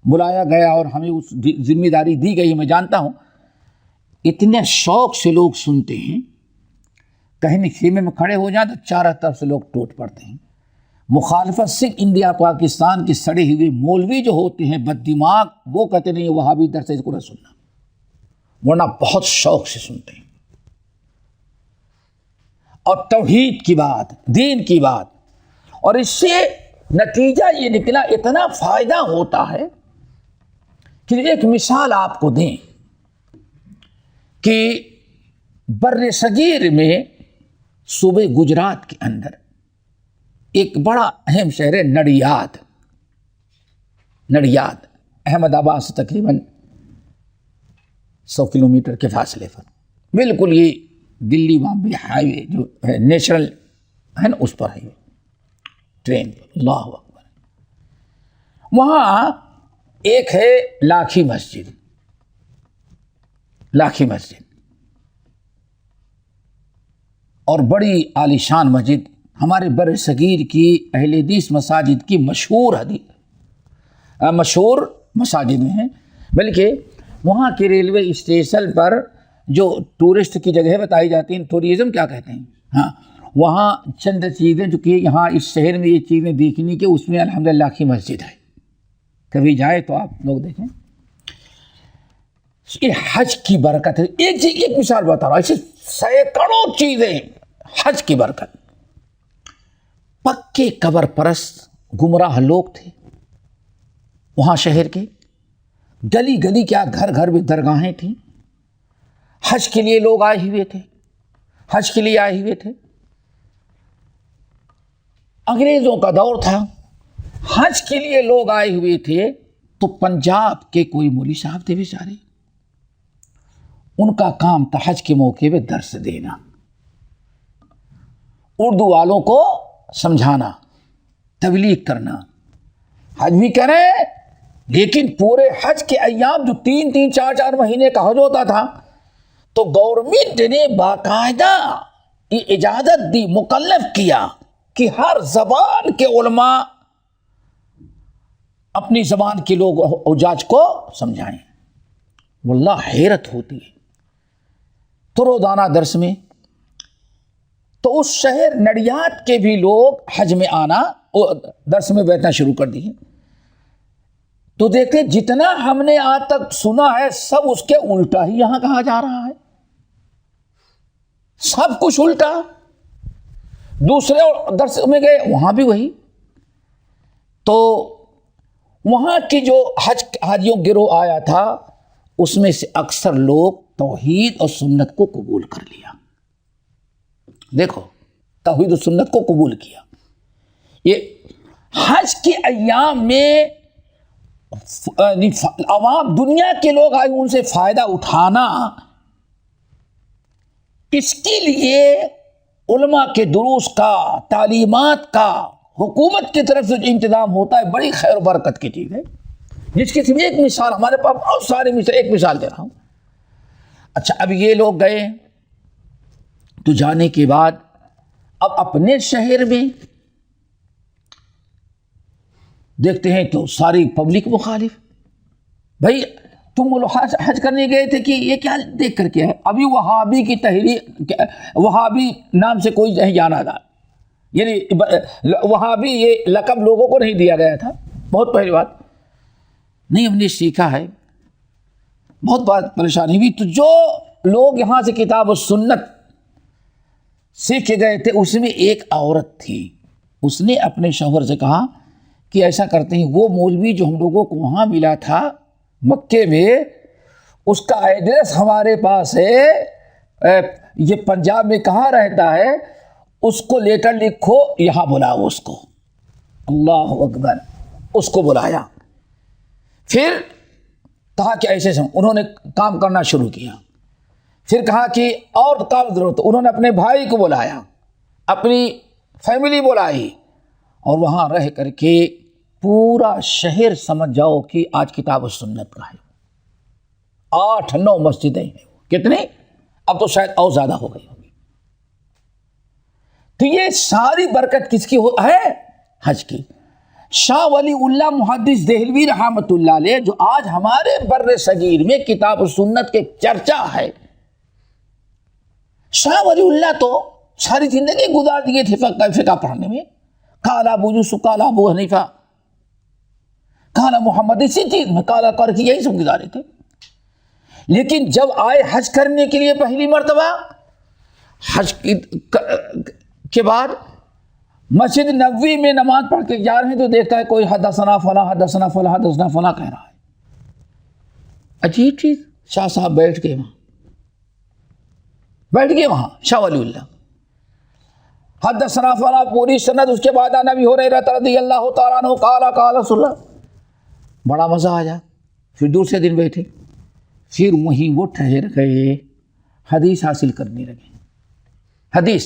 بلایا گیا اور ہمیں اس ذمہ داری دی گئی، میں جانتا ہوں اتنے شوق سے لوگ سنتے ہیں. کہیں بھی خیمے میں کھڑے ہو جائیں تو چاروں طرف سے لوگ ٹوٹ پڑتے ہیں. مخالفت صرف انڈیا پاکستان کے سڑے ہوئے مولوی جو ہوتے ہیں بد دماغ، وہ کہتے نہیں وہاں بھی درس قرآن سننا، ورنہ بہت شوق سے سنتے ہیں. اور توحید کی بات، دین کی بات، اور اس سے نتیجہ یہ نکلا اتنا فائدہ ہوتا ہے کہ ایک مثال آپ کو دیں کہ بر صغیر میں صوبے گجرات کے اندر ایک بڑا اہم شہر ہے نڈیاد. احمد آباد سے تقریباً 100 کلومیٹر کے فاصلے پر، بالکل یہ دلی بامبے ہائی وے جو ہے نیشنل ہے نا، اس پر ہائی وے ٹرین. اللہ اکبر. وہاں ایک ہے لاکھی مسجد. اور بڑی عالیشان مسجد، ہمارے بر صغیر کی اہل حدیث مساجد کی مشہور مساجد میں ہیں. بلکہ وہاں کے ریلوے اسٹیشن پر جو ٹورسٹ کی جگہ بتائی جاتی ہیں، ٹوریزم کیا کہتے ہیں، ہاں، وہاں چند چیزیں جو کہ یہاں اس شہر میں یہ چیزیں دیکھنے کے، اس میں الحمدللہ کی مسجد ہے. کبھی جائے تو آپ لوگ دیکھیں. یہ حج کی برکت ہے. ایک مثال بتا رہا ہوں، ایسے سینکڑوں چیزیں حج کی برکت. پکے قبر پرست گمراہ لوگ تھے وہاں شہر کے، گلی گلی کیا گھر گھر میں درگاہیں تھیں. حج کے لیے لوگ آئے ہوئے تھے. انگریزوں کا دور تھا، حج کے لیے لوگ آئے ہوئے تھے. تو پنجاب کے کوئی مولوی صاحب تھے بیچارے، ان کا کام تھا حج کے موقع پہ درس دینا، اردو والوں کو سمجھانا، تبلیغ کرنا. حج بھی کریں، لیکن پورے حج کے ایام جو 3 4 مہینے کا حج ہوتا تھا، تو گورنمنٹ نے باقاعدہ یہ اجازت دی، مکلف کیا کہ ہر زبان کے علماء اپنی زبان کے لوگ حجاج کو سمجھائیں. واللہ حیرت ہوتی ہے. تو روزانہ درس میں تو اس شہر نڈیاد کے بھی لوگ حج میں آنا، درس میں بیٹھنا شروع کر دیے. تو دیکھیں جتنا ہم نے آج تک سنا ہے سب اس کے الٹا ہی یہاں کہا جا رہا ہے. سب کچھ الٹا. دوسرے درس میں گئے وہاں بھی وہی. تو وہاں کی جو حاجیوں گروہ آیا تھا اس میں سے اکثر لوگ توحید اور سنت کو قبول کر لیا. دیکھو، توحید و سنت کو قبول کیا. یہ حج کے ایام میں عوام دنیا کے لوگ آئے ان سے فائدہ اٹھانا، اس کے لیے علماء کے دروس کا، تعلیمات کا، حکومت کی طرف سے جو انتظام ہوتا ہے بڑی خیر و برکت کی چیز ہے. جس کی صرف ایک مثال، ہمارے پاس بہت سارے ایک مثال دے رہا ہوں. اچھا، اب یہ لوگ گئے تو جانے کے بعد اب اپنے شہر میں دیکھتے ہیں تو ساری پبلک مخالف. بھائی تم حج کرنے گئے تھے کہ یہ کیا دیکھ کر کیا ہے؟ ابھی وہابی کی تحریک، وہابی نام سے کوئی نہیں جانا تھا، یعنی وہابی یہ لقب لوگوں کو نہیں دیا گیا تھا. بہت پہلی بات نہیں، ہم نے سیکھا ہے، بہت بات پریشانی ہوئی. تو جو لوگ یہاں سے کتاب و سنت سیکھ کے گئے تھے اس میں ایک عورت تھی. اس نے اپنے شوہر سے کہا کہ ایسا کرتے ہیں، وہ مولوی جو ہم لوگوں کو وہاں ملا تھا مکے میں، اس کا ایڈریس ہمارے پاس ہے، یہ پنجاب میں کہاں رہتا ہے، اس کو لیٹر لکھو، یہاں بلاؤ اس کو. اللہ اکبر. اس کو بلایا، پھر کہا کہ ایسے انہوں نے کام کرنا شروع کیا، پھر کہا کہ اور کام ضرورت، انہوں نے اپنے بھائی کو بلایا، اپنی فیملی بلائی، اور وہاں رہ کر کے پورا شہر سمجھ جاؤ کہ آج کتاب و سنت کا ہے، 8-9 مسجدیں ہیں، کتنی؟ اب تو شاید اور زیادہ ہو گئی ہوگی۔ تو یہ ساری برکت کس کی ہے؟ حج کی۔ شاہ ولی اللہ محدث دہلوی رحمۃ اللہ علیہ، جو آج ہمارے بر صغیر میں کتاب و سنت کے چرچا ہے، شاہ ولی اللہ تو ساری زندگی گزار دیے تھے فقہ پڑھنے میں، قال ابو یوسف، قال ابو حنیفہ، قال محمد، اسی چیز میں قال کر کے یہی سب گزارے تھے۔ لیکن جب آئے حج کرنے کے لیے پہلی مرتبہ، حج کے بعد مسجد نبوی میں نماز پڑھ کے جا رہے ہیں تو دیکھتا ہے کوئی حدثنا فلاں حدثنا فلاں حدثنا فلاں کہہ رہا ہے۔ عجیب چیز، شاہ صاحب بیٹھ گئے وہاں شاہ ولی اللہ، حدثنا فلاں پوری سند، اس کے بعد نبی ہریرہ رضی اللہ تعالیٰ عنہ قال قال رسول اللہ، بڑا مزہ آیا۔ پھر دوسرے دن بیٹھے، پھر وہیں وہ ٹھہر گئے، حدیث حاصل کرنے لگے۔ حدیث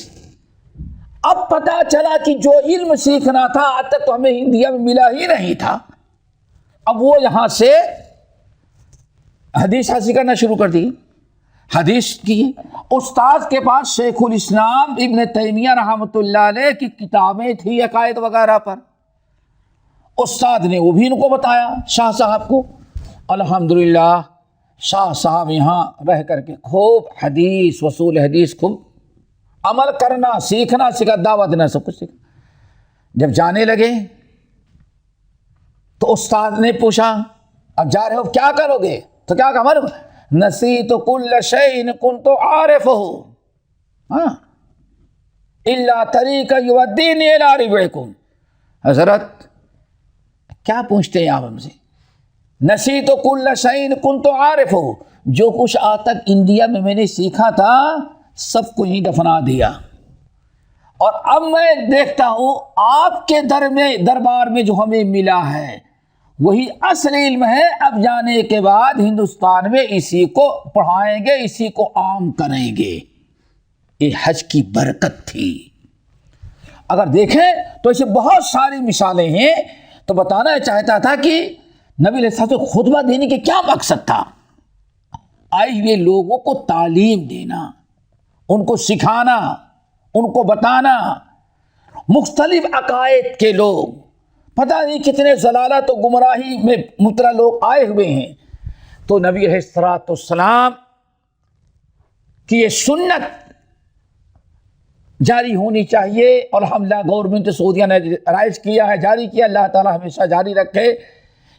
اب پتا چلا کہ جو علم سیکھنا تھا آج تک تو ہمیں انڈیا میں ملا ہی نہیں تھا، اب وہ یہاں سے حدیث حاصل کرنا شروع کر دی۔ حدیث کی استاد کے پاس شیخ الاسلام ابن تیمیہ رحمۃ اللہ علیہ کی کتابیں تھی عقائد وغیرہ پر، استاد نے وہ بھی ان کو بتایا شاہ صاحب کو۔ الحمدللہ شاہ صاحب یہاں رہ کر کے خوب حدیث، وصول حدیث، خوب عمل کرنا سیکھنا سیکھا، دعوت دینا سب کچھ سیکھا۔ جب جانے لگے تو استاد نے پوچھا اب جا رہے ہو کیا کرو گے؟ تو کیا کہا؟ نسیت کل شیء کنت عارفہ الا طریق یودینی الی ربعکم۔ حضرت کیا پوچھتے ہیں آپ ہم سے؟ نسیت کل شیء کنت عارفہ، جو کچھ آج تک انڈیا میں نے سیکھا تھا سب کو ہی دفنا دیا، اور اب میں دیکھتا ہوں آپ کے دربار میں جو ہمیں ملا ہے وہی اصل علم ہے، اب جانے کے بعد ہندوستان میں اسی کو پڑھائیں گے، اسی کو عام کریں گے۔ یہ حج کی برکت تھی۔ اگر دیکھیں تو ایسے بہت ساری مثالیں ہیں، تو بتانا چاہتا تھا کہ نبی علیہ السلام کو خطبہ دینے کے کیا مقصد تھا؟ آئے ہوئے لوگوں کو تعلیم دینا، ان کو سکھانا، ان کو بتانا۔ مختلف عقائد کے لوگ، پتہ نہیں کتنے ضلالت و گمراہی میں مبتلا لوگ آئے ہوئے ہیں، تو نبی علیہ السلام کی یہ سنت جاری ہونی چاہیے، اور الحمدللہ گورنمنٹ سعودیہ نے رائج کیا ہے، جاری کیا، اللہ تعالیٰ ہمیشہ جاری رکھے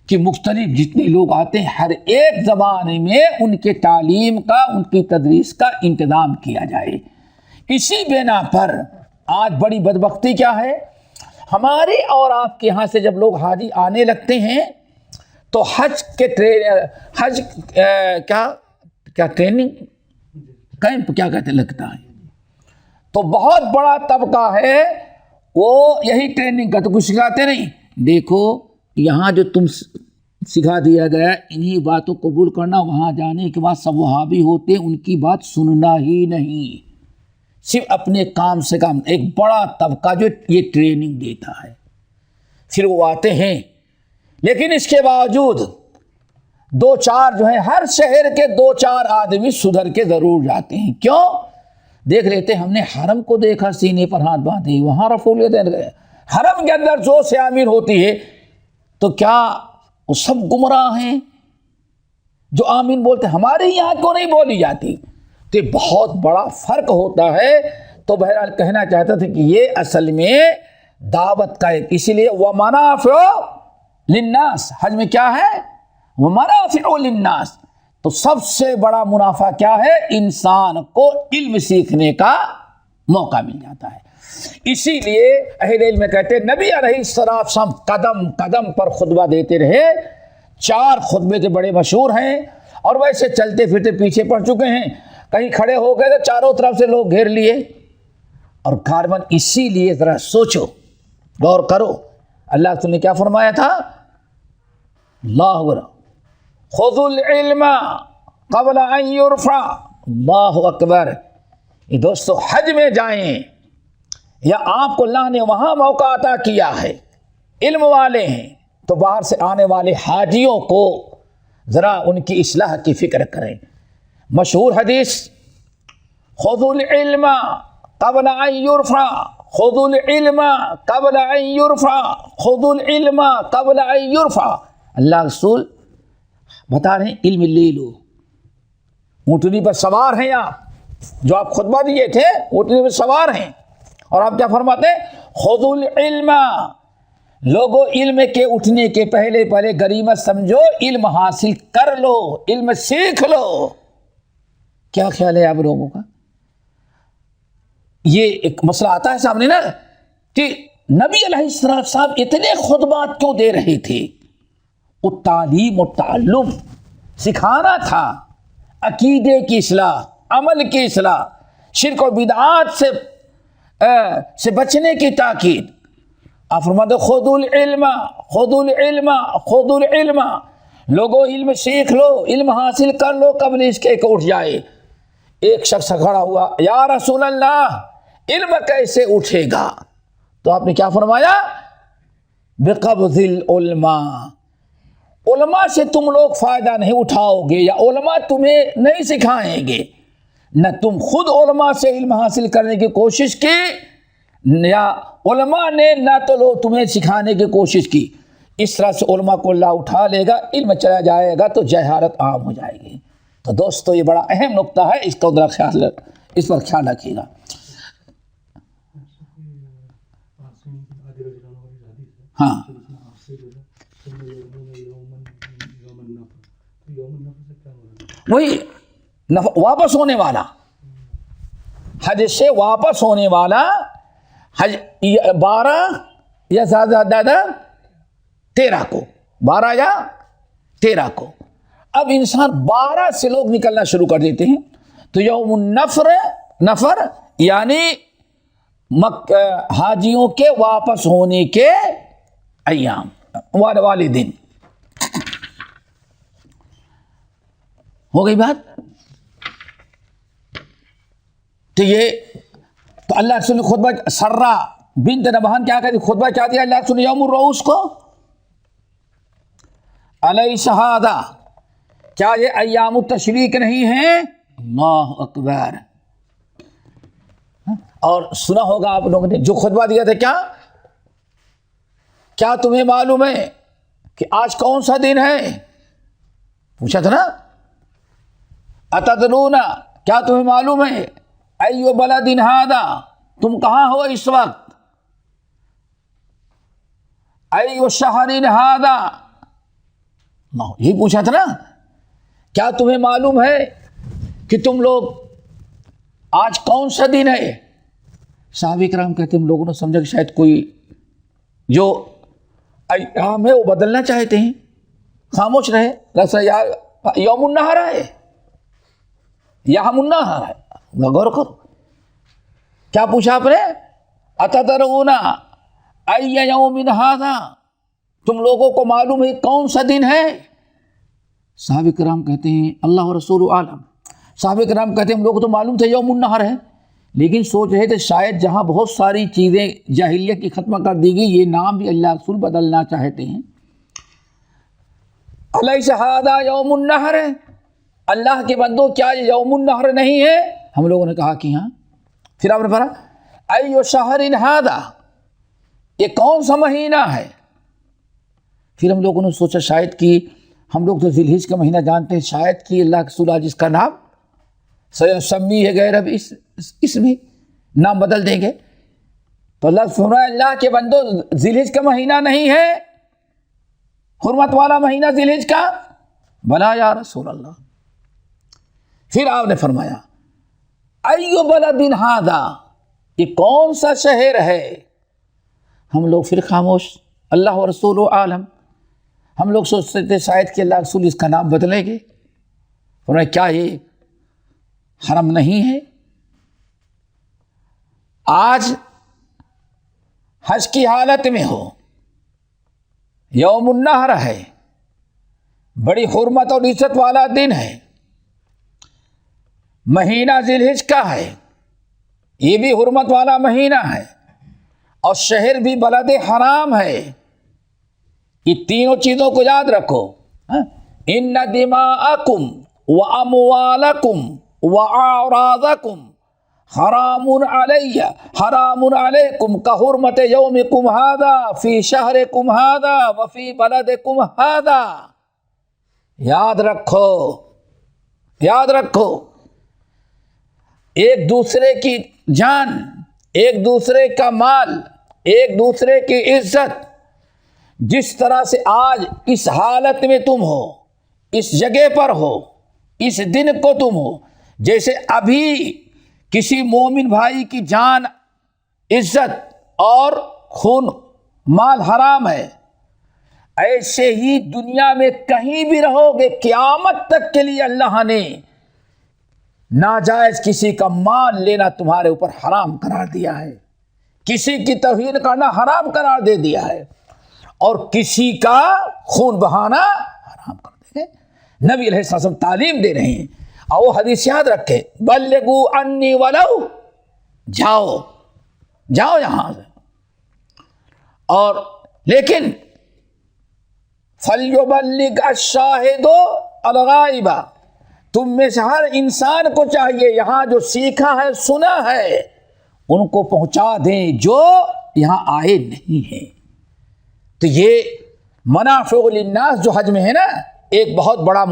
کہ مختلف جتنے لوگ آتے ہیں ہر ایک زبان میں ان کے تعلیم کا، ان کی تدریس کا انتظام کیا جائے۔ اسی بنا پر آج بڑی بدبختی کیا ہے، ہمارے اور آپ کے ہاں سے جب لوگ حاجی آنے لگتے ہیں تو حج کیا ٹریننگ کیمپ کیا کہتے لگتا ہے، تو بہت بڑا طبقہ ہے وہ یہی ٹریننگ کا، تو کچھ سکھاتے نہیں۔ دیکھو یہاں جو تم سکھا دیا گیا انہی باتوں کو قبول کرنا، وہاں جانے کے بعد سب وہابی ہوتے ہیں، ان کی بات سننا ہی نہیں، صرف اپنے کام سے کام۔ ایک بڑا طبقہ جو یہ ٹریننگ دیتا ہے، پھر وہ آتے ہیں، لیکن اس کے باوجود 2-4 جو ہیں، ہر شہر کے 2-4 آدمی سدھر کے ضرور جاتے ہیں۔ کیوں؟ دیکھ لیتے ہم نے حرم کو دیکھا، سینے پر ہاتھ باندھے وہاں رفولیت ہے، حرم کے اندر جو سے آمین ہوتی ہے، تو کیا وہ سب گمراہ ہیں جو آمین بولتے؟ ہمارے یہاں کو نہیں بولی جاتی، تو یہ بہت بڑا فرق ہوتا ہے۔ تو بہرحال کہنا چاہتا تھا کہ یہ اصل میں دعوت کا ایک، اسی لیے وَمَنَافِعُ لِلنَّاسِ، حج میں کیا ہے؟ وَمَنَافِعُ لِلنَّاسِ، تو سب سے بڑا منافع کیا ہے؟ انسان کو علم سیکھنے کا موقع مل جاتا ہے۔ اسی لیے اہل علم کہتے ہیں نبی علیہ السلام قدم قدم پر خطبہ دیتے رہے۔ 4 خطبے تو بڑے مشہور ہیں، اور ویسے چلتے پھرتے پیچھے پڑ چکے ہیں، کہیں کھڑے ہو گئے تو چاروں طرف سے لوگ گھیر لیے۔ اور کاربن اسی لیے ذرا سوچو، غور کرو، اللہ نے کیا فرمایا تھا؟ اللہ اکبر، خذوا العلم قبل ان یرفع، اللہ اکبر۔ یہ دوستو حج میں جائیں یا آپ کو اللہ نے وہاں موقع عطا کیا ہے، علم والے ہیں، تو باہر سے آنے والے حاجیوں کو ذرا ان کی اصلاح کی فکر کریں۔ مشہور حدیث، خذوا العلم قبل ان یرفع، خذوا العلم قبل ان یرفع، خذوا العلم قبل ان یرفع۔ اللہ رسول بتا رہے ہیں علم لے لو۔ اونٹنی پر سوار ہیں آپ، جو آپ خطبہ دیے تھے اونٹنی پر سوار ہیں، اور آپ کیا فرماتے ہیں؟ خذوا العلم، لوگوں علم کے اٹھنے کے پہلے غنیمت سمجھو، علم حاصل کر لو، علم سیکھ لو۔ کیا خیال ہے آپ لوگوں کا؟ یہ ایک مسئلہ آتا ہے سامنے نا کہ نبی علیہ السلام صاحب اتنے خطبات کیوں دے رہے تھے؟ وہ تعلیم و تعلم سکھانا تھا، عقیدے کی اصلاح، عمل کی اصلاح، شرک و بدعات سے بچنے کی تاکید۔ آپ فرماتے خذوا العلم، خذوا العلم، خذوا العلم، لوگوں علم سیکھ لو، علم حاصل کر لو قبل اس کے کہ اٹھ جائے۔ ایک شخص کھڑا ہوا، یا رسول اللہ علم کیسے اٹھے گا؟ تو آپ نے کیا فرمایا؟ بقبض العلماء، علماء سے تم لوگ فائدہ نہیں اٹھاؤ گے، یا علماء تمہیں نہیں سکھائیں گے، نہ تم خود علماء سے علم حاصل کرنے کی کوشش کی، یا علماء نے نہ تو لوگ تمہیں سکھانے کی کوشش کی۔ اس طرح سے علماء کو اللہ اٹھا لے گا، علم چلا جائے گا تو جہالت عام ہو جائے گی۔ تو دوستو یہ بڑا اہم نقطہ ہے، اس کو ذرا اس پر خیال رکھیے گا۔ ہاں وہی واپس ہونے والا، حج سے واپس ہونے والا، حج 12 یا زیادہ 13 کو، 12 یا 13 کو۔ اب انسان 12 سے لوگ نکلنا شروع کر دیتے ہیں، تو یوم النفر یعنی حاجیوں کے واپس ہونے کے ایام والے دن۔ ہو گئی بات؟ تو اللہ رسول نے خطبہ سرا بنت نبہان کیا کہتی، خطبہ کیا دیا اللہ رسول نے یوم الرؤوس کو؟ الیس ھذا، کیا یہ ایام التشریق نہیں ہیں؟ اللہ اکبر۔ اور سنا ہوگا آپ لوگوں نے جو خطبہ دیا تھا، کیا تمہیں معلوم ہے کہ آج کون سا دن ہے؟ پوچھا تھا نا، اتدرون، کیا تمہیں معلوم ہے؟ ایو بلد ھذا، تم کہاں ہو اس وقت؟ ایو شہر ھذا، یہی پوچھا تھا نا، کیا تمہیں معلوم ہے کہ تم لوگ آج کون سا دن ہے؟ صحابہ کرام کہتے ہیں ہم لوگوں نے سمجھا کہ شاید کوئی جو ایام ہے وہ بدلنا چاہتے ہیں، خاموش رہے، یوم النحر ہے، یوم النحر ہے، غور کرو کیا پوچھا آپ نے؟ اتدرون ای یوم ھذا، تم لوگوں کو معلوم ہے کون سا دن ہے؟ صحابہ کرام کہتے ہیں اللہ و رسول عالم۔ صحابہ کرام کہتے ہیں ہم لوگوں کو تو معلوم تھا یوم النحر ہے، لیکن سوچ رہے تھے شاید جہاں بہت ساری چیزیں جاہلیت کی ختم کر دی گئی، یہ نام بھی اللہ رسول بدلنا چاہتے ہیں۔ الیس ھذا یوم النحر، اللہ کے بندو کیا یہ یوم النحر نہیں ہے؟ ہم لوگوں نے کہا کہ ہاں۔ پھر آپ نے فرمایا ایو شہر ھذا، یہ کون سا مہینہ ہے؟ پھر ہم لوگوں نے سوچا شاید کہ ہم لوگ تو ذی الحج کا مہینہ جانتے ہیں، شاید کہ اللہ کے رسول جس کا نام سمی ہے غیر اب اس میں نام بدل دیں گے۔ تو اللہ فرمایا اللہ کے بندو ذی الحج کا مہینہ نہیں ہے، حرمت والا مہینہ ذی الحج کا؟ بلا یا رسول اللہ۔ پھر آپ نے فرمایا ایو بلد ھذا، یہ کون سا شہر ہے؟ ہم لوگ پھر خاموش، اللہ و رسول عالم۔ ہم لوگ سوچتے تھے شاید کہ اللہ رسول اس کا نام بدلیں گے۔ فرمایا کیا یہ حرم نہیں ہے؟ آج حج کی حالت میں ہو، یوم النحر ہے، بڑی حرمت اور عزت والا دن ہے، مہینہ ذی الحجہ کا ہے، یہ بھی حرمت والا مہینہ ہے، اور شہر بھی بلد حرام ہے۔ یہ تینوں چیزوں کو یاد رکھو، ان دماءکم واموالکم واعراضکم حرام علی حرام علیکم کحرمت یومکم ھذا فی شہرکم ھذا وفی بلدکم ھذا۔ یاد رکھو، یاد رکھو، ایک دوسرے کی جان، ایک دوسرے کا مال، ایک دوسرے کی عزت، جس طرح سے آج اس حالت میں تم ہو، اس جگہ پر ہو، اس دن کو تم ہو، جیسے ابھی کسی مومن بھائی کی جان، عزت اور خون مال حرام ہے، ایسے ہی دنیا میں کہیں بھی رہو گے قیامت تک کے لیے اللہ نے ناجائز کسی کا مال لینا تمہارے اوپر حرام قرار دیا ہے، کسی کی توہین کرنا حرام قرار دے دیا ہے، اور کسی کا خون بہانا حرام کر دے گئے۔ نبی علیہ السلام تعلیم دے رہے ہیں، اور وہ حدیث یاد رکھے، بلغوا انی ولو، جاؤ جاؤ یہاں سے، اور لیکن فَلْيُبَلِّغْ الشَّاهِدُ الْغَائِبَ، تم میں سے ہر انسان کو چاہیے یہاں جو سیکھا ہے سنا ہے ان کو پہنچا دیں جو یہاں آئے نہیں ہیں۔ تو یہ منافع للناس جو حج میں ہے نا، ایک بہت بڑا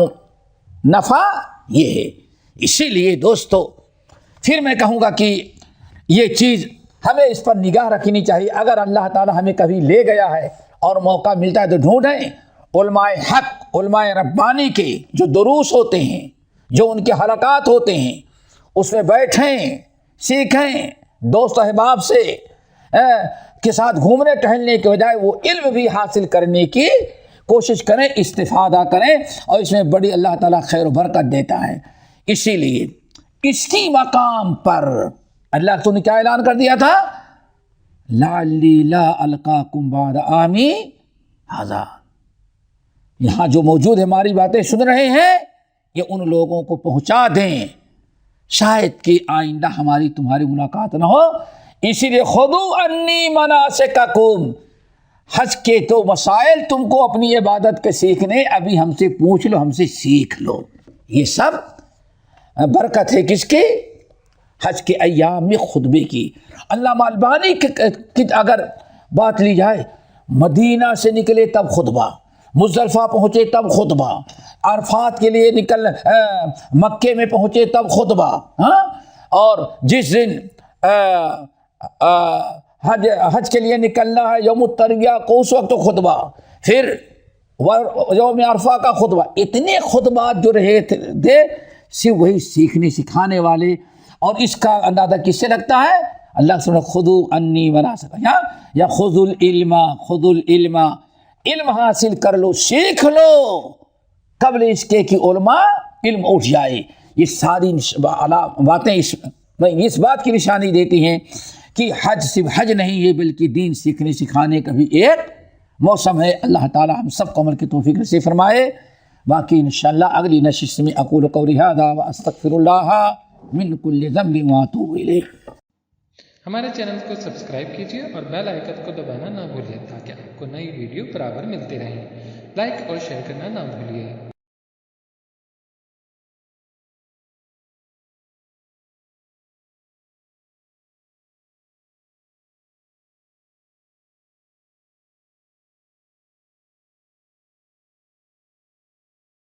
نفع یہ ہے۔ اسی لیے دوستو پھر میں کہوں گا کہ یہ چیز ہمیں اس پر نگاہ رکھنی چاہیے۔ اگر اللہ تعالی ہمیں کبھی لے گیا ہے اور موقع ملتا ہے تو ڈھونڈیں، علماء حق، علماء ربانی کے جو دروس ہوتے ہیں، جو ان کے حلقات ہوتے ہیں، اس میں بیٹھیں، سیکھیں، دوست احباب سے کے ساتھ گھومنے ٹہلنے کے بجائے وہ علم بھی حاصل کرنے کی کوشش کریں، استفادہ کریں، اور اس میں بڑی اللہ تعالیٰ خیر و برکت دیتا ہے۔ اسی لیے اس کی مقام پر اللہ تو نے کیا اعلان کر دیا تھا؟ لعلی لا القاکم بعد عامی ھذا۔ یہاں جو موجود ہماری باتیں سن رہے ہیں، یہ ان لوگوں کو پہنچا دیں شاید کہ آئندہ ہماری تمہاری ملاقات نہ ہو۔ اسی لیے خذوا عنی مناسککم، حج کے تو مسائل تم کو اپنی عبادت کے سیکھنے، ابھی ہم سے پوچھ لو، ہم سے سیکھ لو۔ یہ سب برکت ہے کس کی؟ حج کے ایام میں خطبے کی۔ علامہ البانی کی اگر بات لی جائے، مدینہ سے نکلے تب خطبہ، مزدلفہ پہنچے تب خطبہ، عرفات کے لیے مکے میں پہنچے تب خطبہ، اور جس دن حج کے لیے نکلنا ہے یوم الترویہ کو اس وقت خطبہ، پھر یوم عرفہ کا خطبہ، اتنے خطبات جو رہے تھے صرف وہی سیکھنے سکھانے والے۔ اور اس کا اندازہ کس سے لگتا ہے؟ اللہ سبحانہ خذوا عنی مناسککم، یا خذوا العلم، خذوا العلم، علم حاصل کر لو، سیکھ لو قبل اس کے کہ علماء علم اٹھ جائے۔ یہ ساری باتیں اس بات کی نشانی دیتی ہیں کہ حج صرف حج نہیں ہے بلکہ دین سیکھنے سکھانے کا بھی ایک موسم ہے۔ اللہ تعالی ہم سب کو عمل کی توفیق نصیب فرمائے۔ باقی انشاءاللہ اگلی نشست میں اقول قولی ھذا واستغفر اللہ من کل ذنب واتوب الیہ۔ ہمارے چینل کو سبسکرائب کیجیے اور بیل آئکن کو دبانا نہ بھولیے تاکہ آپ کو نئی ویڈیو برابر ملتی رہیں۔ لائک اور شیئر کرنا نہ بھولیے۔